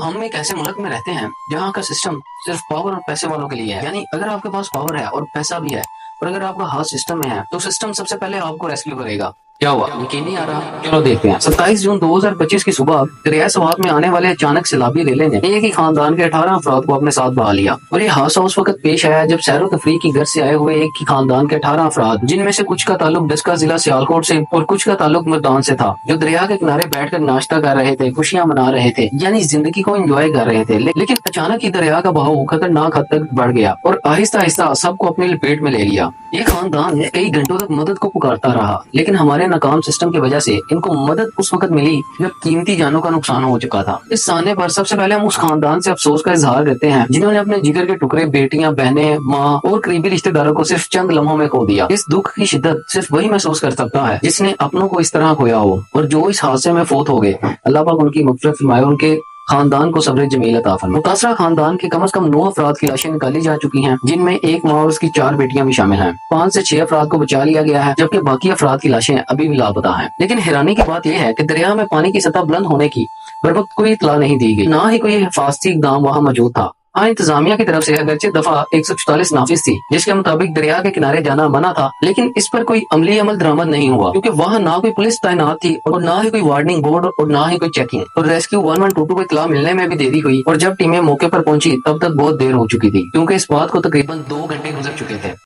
ہم ایک ایسے ملک میں رہتے ہیں جہاں کا سسٹم صرف پاور اور پیسے والوں کے لیے ہے. یعنی اگر آپ کے پاس پاور ہے اور پیسہ بھی ہے اور اگر آپ کا ہاتھ سسٹم میں ہے تو سسٹم سب سے پہلے آپ کو ریسکیو کرے گا. کیا ہوا؟ یقین نہیں آ رہا؟ چلو دیکھتے ہیں. 27 جون 2025 کی صبح دریائے سوات میں آنے والے اچانک سیلابی ریلے نے ایک ہی خاندان کے 18 افراد کو اپنے ساتھ بہا لیا. اور یہ حادثہ اس وقت پیش آیا جب سیر و تفریح کی گھر سے آئے ہوئے ایک ہی خاندان کے 18 افراد، جن میں سے کچھ کا تعلق ڈسکا ضلع سیالکوٹ سے اور کچھ کا تعلق ملتان سے تھا، جو دریا کے کنارے بیٹھ کر ناشتہ کر رہے تھے، خوشیاں منا رہے تھے، یعنی زندگی کو انجوائے کر رہے تھے. لیکن اچانک ہی دریا کا بہاؤ خطرناک حد تک بڑھ گیا اور آہستہ آہستہ سب کو اپنی لپیٹ میں لے لیا. یہ خاندان کئی گھنٹوں تک مدد کو پکارتا رہا، لیکن ہمارے ناکام سسٹم کی وجہ سے ان کو مدد اس وقت ملی جب قیمتی جانوں کا نقصان ہو چکا تھا. اس سانے پر سب سے پہلے ہم اس خاندان سے افسوس کا اظہار کرتے ہیں جنہوں نے اپنے جگر کے ٹکڑے، بیٹیاں، بہنیں، ماں اور قریبی رشتہ داروں کو صرف چند لمحوں میں کھو دیا. اس دکھ کی شدت صرف وہی محسوس کر سکتا ہے جس نے اپنوں کو اس طرح کھویا ہو، اور جو اس حادثے میں فوت ہو گئے، اللہ پاک ان کی مغفرت فرمائے اور ان کے خاندان کو صبر جمیل عطا فرمائے. متاثرہ خاندان کے کم از کم 9 افراد کی لاشیں نکالی جا چکی ہیں، جن میں ایک ماں اور اس کی 4 بیٹیاں بھی شامل ہیں. 5 سے 6 افراد کو بچا لیا گیا ہے، جبکہ باقی افراد کی لاشیں ابھی بھی لاپتہ ہیں. لیکن حیرانی کی بات یہ ہے کہ دریا میں پانی کی سطح بلند ہونے کی بروقت کوئی اطلاع نہیں دی گئی، نہ ہی کوئی حفاظتی اقدام وہاں موجود تھا. ہاں، انتظامیہ کی طرف سے اگرچہ دفعہ 144 نافذ تھی جس کے مطابق دریا کے کنارے جانا منع تھا، لیکن اس پر کوئی عملی عمل درآمد نہیں ہوا کیونکہ وہاں نہ کوئی پولیس تعینات تھی اور نہ ہی کوئی وارننگ بورڈ اور نہ ہی کوئی چیکنگ. اور ریسکیو 1122 کو اطلاع ملنے میں بھی دیری ہوئی، اور جب ٹیمیں موقع پر پہنچی تب تک بہت دیر ہو چکی تھی کیونکہ اس بات کو تقریباً 2 گھنٹے گزر چکے تھے.